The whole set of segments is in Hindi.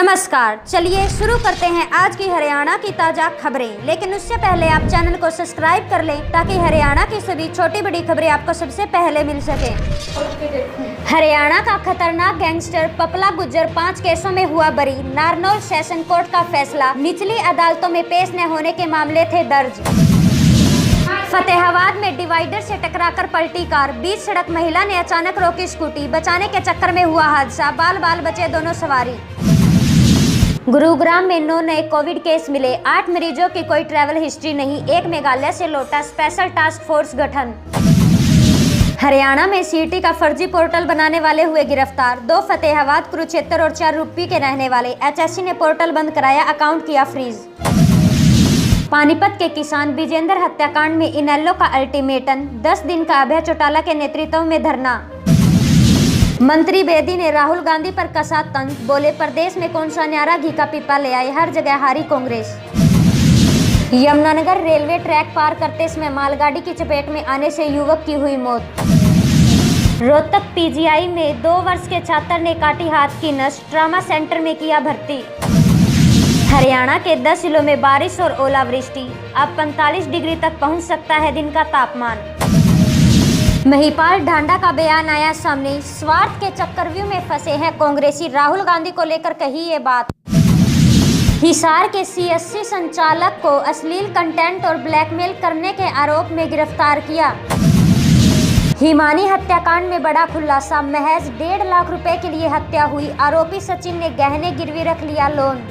नमस्कार, चलिए शुरू करते हैं आज की हरियाणा की ताजा खबरें। लेकिन उससे पहले आप चैनल को सब्सक्राइब कर लें ताकि हरियाणा की सभी छोटी बड़ी खबरें आपको सबसे पहले मिल सके। हरियाणा का खतरनाक गैंगस्टर पपला गुज्जर 5 केसों में हुआ बरी। नारनौल सेशन कोर्ट का फैसला, निचली अदालतों में पेश न होने के मामले थे दर्ज। फतेहाबाद में डिवाइडर से टकराकर पलटी कार, बीच सड़क महिला ने अचानक रोकी स्कूटी, बचाने के चक्कर में हुआ हादसा, बाल बाल बचे दोनों सवारी। गुरुग्राम में 9 नए कोविड केस मिले, 8 मरीजों की कोई ट्रैवल हिस्ट्री नहीं, एक मेघालय से लौटा स्पेशल टास्क फोर्स गठन। हरियाणा में सीटी का फर्जी पोर्टल बनाने वाले हुए गिरफ्तार, 2 फतेहाबाद, कुरुक्षेत्र और 4 यूपी के रहने वाले। एचएससी ने पोर्टल बंद कराया, अकाउंट किया फ्रीज। पानीपत के किसान विजेंद्र हत्याकांड में इनेलो का अल्टीमेटम, 10 दिन का अभय चौटाला के नेतृत्व में धरना। मंत्री बेदी ने राहुल गांधी पर कसा तंज, बोले प्रदेश में कौन सा न्यारा घी का पीपा ले आए, हर जगह हारी कांग्रेस। यमुनानगर रेलवे ट्रैक पार करते समय मालगाड़ी की चपेट में आने से युवक की हुई मौत। रोहतक पीजीआई में 2 वर्ष के छात्र ने काटी हाथ की नस, ट्रामा सेंटर में किया भर्ती। हरियाणा के 10 जिलों में बारिश और ओलावृष्टि, अब 45 डिग्री तक पहुंच सकता है दिन का तापमान। महिपाल ढांडा का बयान आया सामने, स्वार्थ के चक्रव्यूह में फंसे हैं कांग्रेसी, राहुल गांधी को लेकर कही ये बात। हिसार के सीएससी संचालक को अश्लील कंटेंट और ब्लैकमेल करने के आरोप में गिरफ्तार किया। हिमानी हत्याकांड में बड़ा खुलासा, महज 1.5 लाख रुपए के लिए हत्या हुई, आरोपी सचिन ने गहने गिरवी रख लिया लोन।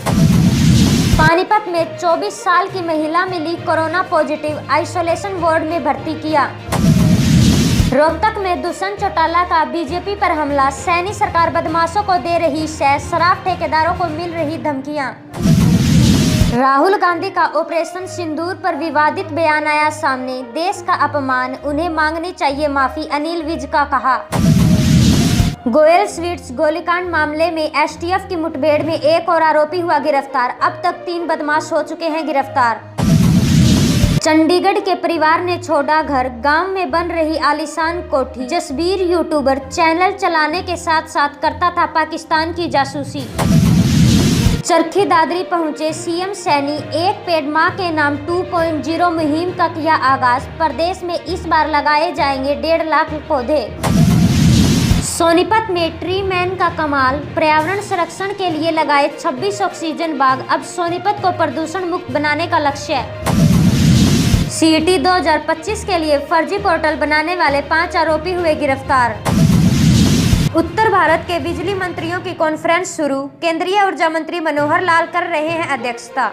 पानीपत में 24 साल की महिला मिली कोरोना पॉजिटिव, आइसोलेशन वार्ड में भर्ती किया। रोहतक में दुष्यंत चौटाला का बीजेपी पर हमला, सैनी सरकार बदमाशों को दे रही शय, शराब ठेकेदारों को मिल रही धमकियां। राहुल गांधी का ऑपरेशन सिंदूर पर विवादित बयान आया सामने, देश का अपमान, उन्हें मांगनी चाहिए माफी, अनिल विज का कहा। गोयल स्वीट्स गोलीकांड मामले में एसटीएफ की मुठभेड़ में एक और आरोपी हुआ गिरफ्तार, अब तक 3 बदमाश हो चुके हैं गिरफ्तार। चंडीगढ़ के परिवार ने छोड़ा घर, गांव में बन रही आलीशान कोठी। जसबीर यूट्यूबर, चैनल चलाने के साथ साथ करता था पाकिस्तान की जासूसी। चरखी दादरी पहुंचे सीएम सैनी, एक पेड़ मां के नाम 2.0 मुहिम का किया आगाज, प्रदेश में इस बार लगाए जाएंगे 1.5 लाख पौधे। सोनीपत में ट्री मैन का कमाल, पर्यावरण संरक्षण के लिए लगाए 26 ऑक्सीजन बाग, अब सोनीपत को प्रदूषण मुक्त बनाने का लक्ष्य। सीटी 2025 के लिए फर्जी पोर्टल बनाने वाले 5 आरोपी हुए गिरफ्तार। उत्तर भारत के बिजली मंत्रियों की कॉन्फ्रेंस शुरू, केंद्रीय ऊर्जा मंत्री मनोहर लाल कर रहे हैं अध्यक्षता।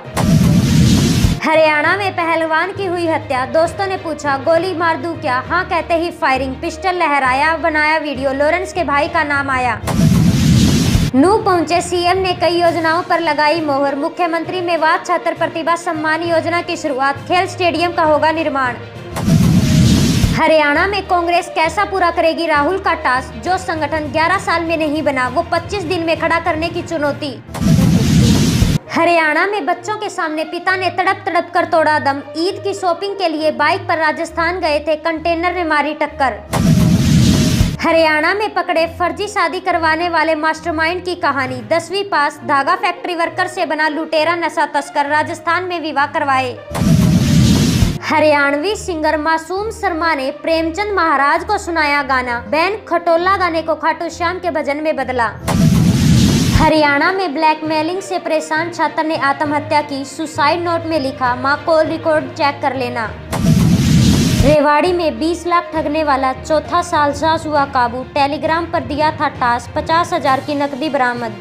हरियाणा में पहलवान की हुई हत्या, दोस्तों ने पूछा गोली मार दूं क्या, हाँ कहते ही फायरिंग, पिस्टल लहराया, बनाया वीडियो, लॉरेंस के भाई का नाम आया। नूह पहुंचे सीएम ने कई योजनाओं पर लगाई मोहर, मुख्यमंत्री मेवात छात्र प्रतिभा सम्मान योजना की शुरुआत, खेल स्टेडियम का होगा निर्माण। हरियाणा में कांग्रेस कैसा पूरा करेगी राहुल का टास्क, जो संगठन 11 साल में नहीं बना वो 25 दिन में खड़ा करने की चुनौती। हरियाणा में बच्चों के सामने पिता ने तड़प तड़प कर तोड़ा दम, ईद की शॉपिंग के लिए बाइक पर राजस्थान गए थे, कंटेनर ने मारी टक्कर। हरियाणा में पकड़े फर्जी शादी करवाने वाले मास्टरमाइंड की कहानी, 10वीं पास, धागा फैक्ट्री वर्कर से बना लुटेरा नशा तस्कर, राजस्थान में विवाह करवाए। हरियाणवी सिंगर मासूम शर्मा ने प्रेमचंद महाराज को सुनाया गाना, बैन खटोला गाने को खाटू श्याम के भजन में बदला। हरियाणा में ब्लैकमेलिंग से परेशान छात्र ने आत्महत्या की, सुसाइड नोट में लिखा मां कॉल रिकॉर्ड चेक कर लेना। रेवाड़ी में 20 लाख ठगने वाला चौथा सालसाज हुआ काबू, टेलीग्राम पर दिया था टास्क, 50,000 की नकदी बरामद।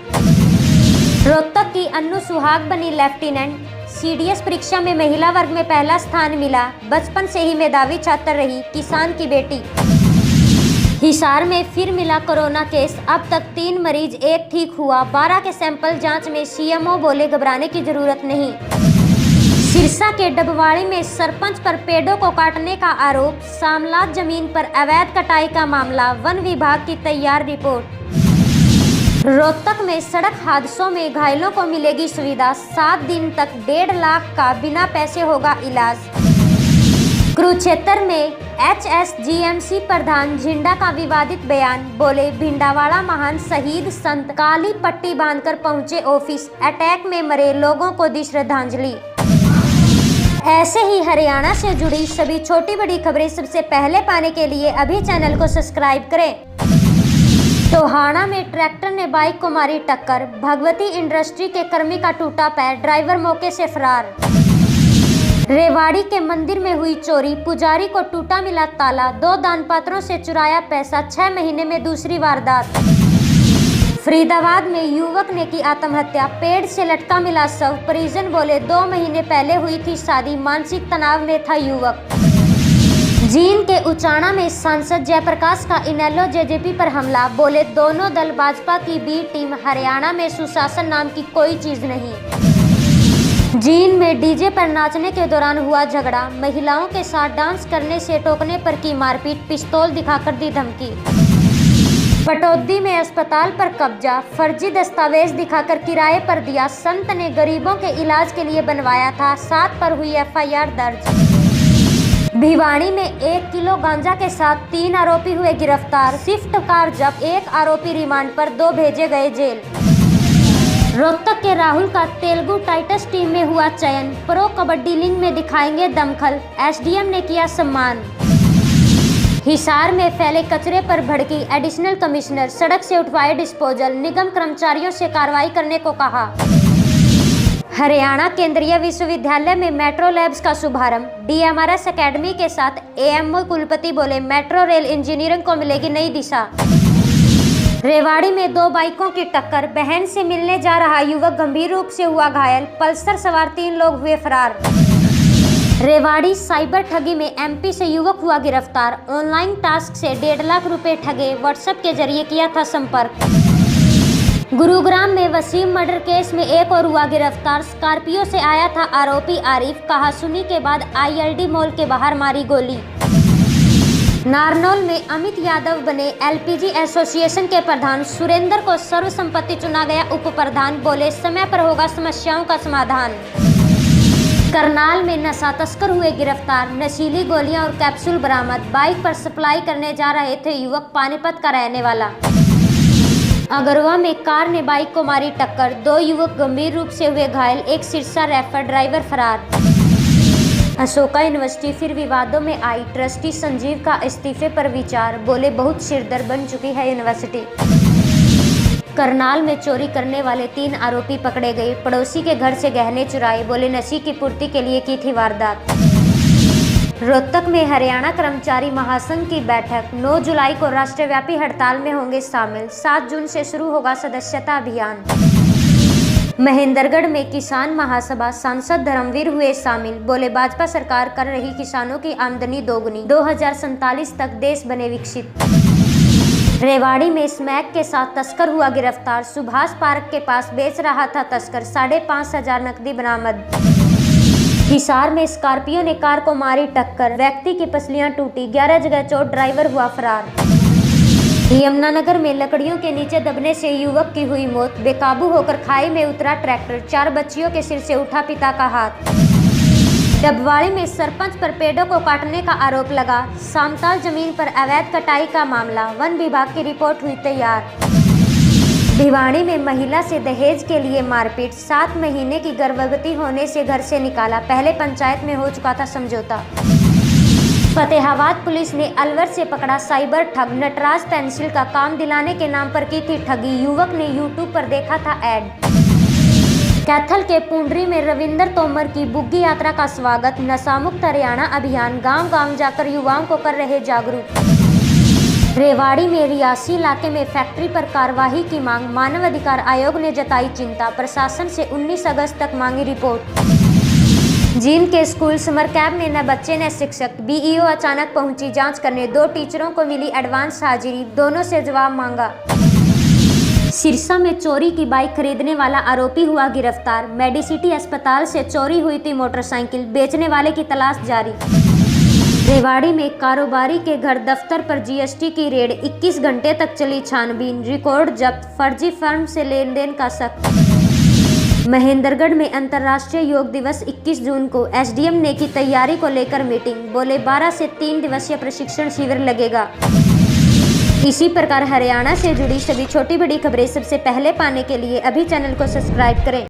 रोहतक की अन्नू सुहाग बनी लेफ्टिनेंट, सीडीएस परीक्षा में महिला वर्ग में पहला स्थान मिला, बचपन से ही मेधावी छात्र रही, किसान की बेटी। हिसार में फिर मिला कोरोना केस, अब तक 3 मरीज, 1 ठीक हुआ, 12 के सैंपल जांच में, सीएमओ बोले घबराने की जरूरत नहीं। सिरसा के डबवाड़ी में सरपंच पर पेड़ों को काटने का आरोप, सामलात जमीन पर अवैध कटाई का मामला, वन विभाग की तैयार रिपोर्ट। रोहतक में सड़क हादसों में घायलों को मिलेगी सुविधा, 7 दिन तक 1.5 लाख का बिना पैसे होगा इलाज। कुरुक्षेत्र में HSGMC प्रधान झिंडा का विवादित बयान, बोले भिंडावाड़ा महान शहीद संत काली पट्टी बांधकर पहुंचे ऑफिस, अटैक में मरे लोगों को दी श्रद्धांजलि। ऐसे ही हरियाणा से जुड़ी सभी छोटी बड़ी खबरें सबसे पहले पाने के लिए अभी चैनल को सब्सक्राइब करें। टोहाना में ट्रैक्टर ने बाइक को मारी टक्कर, भगवती इंडस्ट्री के कर्मी का टूटा पैर, ड्राइवर मौके से फरार। रेवाड़ी के मंदिर में हुई चोरी, पुजारी को टूटा मिला ताला, 2 दानपात्रों से चुराया पैसा, 6 महीने में दूसरी वारदात। फरीदाबाद में युवक ने की आत्महत्या, पेड़ से लटका मिला शव, परिजन बोले 2 महीने पहले हुई थी शादी, मानसिक तनाव में था युवक। जींद के उचाना में सांसद जयप्रकाश का इनेलो जेजेपी पर हमला, बोले दोनों दल भाजपा की बी टीम, हरियाणा में सुशासन नाम की कोई चीज नहीं। जींद में डीजे पर नाचने के दौरान हुआ झगड़ा, महिलाओं के साथ डांस करने से टोकने पर की मारपीट, पिस्तौल दिखाकर दी धमकी। पटौदी में अस्पताल पर कब्जा, फर्जी दस्तावेज दिखाकर किराए पर दिया, संत ने गरीबों के इलाज के लिए बनवाया था, 7 पर हुई FIR दर्ज। भिवाड़ी में 1 किलो गांजा के साथ 3 आरोपी हुए गिरफ्तार, स्विफ्ट कार जब्त, 1 आरोपी रिमांड पर, 2 भेजे गए जेल। रोहतक के राहुल का तेलुगु टाइटस टीम में हुआ चयन, प्रो कबड्डी लीग में दिखाएंगे दमखल, SDM ने किया सम्मान। हिसार में फैले कचरे पर भड़की एडिशनल कमिश्नर, सड़क से उठवाए डिस्पोजल, निगम कर्मचारियों से कार्रवाई करने को कहा। हरियाणा केंद्रीय विश्वविद्यालय में मेट्रो लैब्स का शुभारंभ, DMRS एकेडमी के साथ AMO कुलपति बोले मेट्रो रेल इंजीनियरिंग को मिलेगी नई दिशा। रेवाड़ी में 2 बाइकों की टक्कर, बहन से मिलने जा रहा युवक गंभीर रूप से हुआ घायल, पल्सर सवार 3 लोग हुए फरार। रेवाड़ी साइबर ठगी में MP से युवक हुआ गिरफ्तार, ऑनलाइन टास्क से 1.5 लाख रुपए ठगे, व्हाट्सएप के जरिए किया था संपर्क। गुरुग्राम में वसीम मर्डर केस में एक और हुआ गिरफ्तार, स्कॉर्पियो से आया था आरोपी आरिफ, कहासुनी के बाद ILD मॉल के बाहर मारी गोली। नारनौल में अमित यादव बने LPG एसोसिएशन के प्रधान, सुरेंद्र को सर्वसम्मति चुना गया उप प्रधान, बोले समय पर होगा समस्याओं का समाधान। करनाल में नशा तस्कर हुए गिरफ्तार, नशीली गोलियां और कैप्सूल बरामद, बाइक पर सप्लाई करने जा रहे थे युवक, पानीपत का रहने वाला। अगरवा में कार ने बाइक को मारी टक्कर, 2 युवक गंभीर रूप से हुए घायल, 1 सिरसा रेफर, ड्राइवर फरार। अशोका यूनिवर्सिटी फिर विवादों में आई, ट्रस्टी संजीव का इस्तीफे पर विचार, बोले बहुत सिरदर्द बन चुकी है यूनिवर्सिटी। करनाल में चोरी करने वाले 3 आरोपी पकड़े गए, पड़ोसी के घर से गहने चुराए, बोले नशे की पूर्ति के लिए की थी वारदात। रोहतक में हरियाणा कर्मचारी महासंघ की बैठक, 9 जुलाई को राष्ट्रव्यापी हड़ताल में होंगे शामिल, 7 जून से शुरू होगा सदस्यता अभियान। महेंद्रगढ़ में किसान महासभा, सांसद धर्मवीर हुए शामिल, बोले भाजपा सरकार कर रही किसानों की आमदनी दोगुनी, 2047 तक देश बने विकसित। रेवाड़ी में स्मैक के साथ तस्कर हुआ गिरफ्तार, सुभाष पार्क के पास बेच रहा था तस्कर, 5,500 नकदी बरामद। हिसार में स्कॉर्पियो ने कार को मारी टक्कर, व्यक्ति की पसलियां टूटी, 11 जगह चोट, ड्राइवर हुआ फरार। यमुनानगर में लकड़ियों के नीचे दबने से युवक की हुई मौत, बेकाबू होकर खाई में उतरा ट्रैक्टर, 4 बच्चियों के सिर से उठा पिता का हाथ। डबवाड़ी में सरपंच पर पेड़ों को काटने का आरोप लगा, सामताल जमीन पर अवैध कटाई का मामला, वन विभाग की रिपोर्ट हुई तैयार। भिवाड़ी में महिला से दहेज के लिए मारपीट, 7 महीने की गर्भवती होने से घर से निकाला, पहले पंचायत में हो चुका था समझौता। फतेहाबाद पुलिस ने अलवर से पकड़ा साइबर ठग, नटराज पेंसिल का काम दिलाने के नाम पर की थी ठगी, युवक ने यूट्यूब पर देखा था ऐड। कैथल के पुंडरी में रविंदर तोमर की बुग्गी यात्रा का स्वागत, नशामुक्त हरियाणा अभियान, गांव-गांव जाकर युवाओं को कर रहे जागरूक। रेवाड़ी में रियासी इलाके में फैक्ट्री पर कार्रवाई की मांग, मानव अधिकार आयोग ने जताई चिंता, प्रशासन से 19 अगस्त तक मांगी रिपोर्ट। जींद के स्कूल समर कैंप में न बच्चे न शिक्षक, BEO अचानक पहुंची जांच करने, 2 टीचरों को मिली एडवांस हाजिरी, दोनों से जवाब मांगा। सिरसा में चोरी की बाइक खरीदने वाला आरोपी हुआ गिरफ्तार, मेडिसिटी अस्पताल से चोरी हुई थी मोटरसाइकिल, बेचने वाले की तलाश जारी। रेवाड़ी में कारोबारी के घर दफ्तर पर GST की रेड, 21 घंटे तक चली छानबीन, रिकॉर्ड जब्त, फर्जी फर्म से लेन देन का शक। महेंद्रगढ़ में अंतर्राष्ट्रीय योग दिवस 21 जून को एसडीएम ने की तैयारी को लेकर मीटिंग। बोले 12 से 3 दिवसीय प्रशिक्षण शिविर लगेगा। इसी प्रकार हरियाणा से जुड़ी सभी छोटी बड़ी खबरें सबसे पहले पाने के लिए अभी चैनल को सब्सक्राइब करें।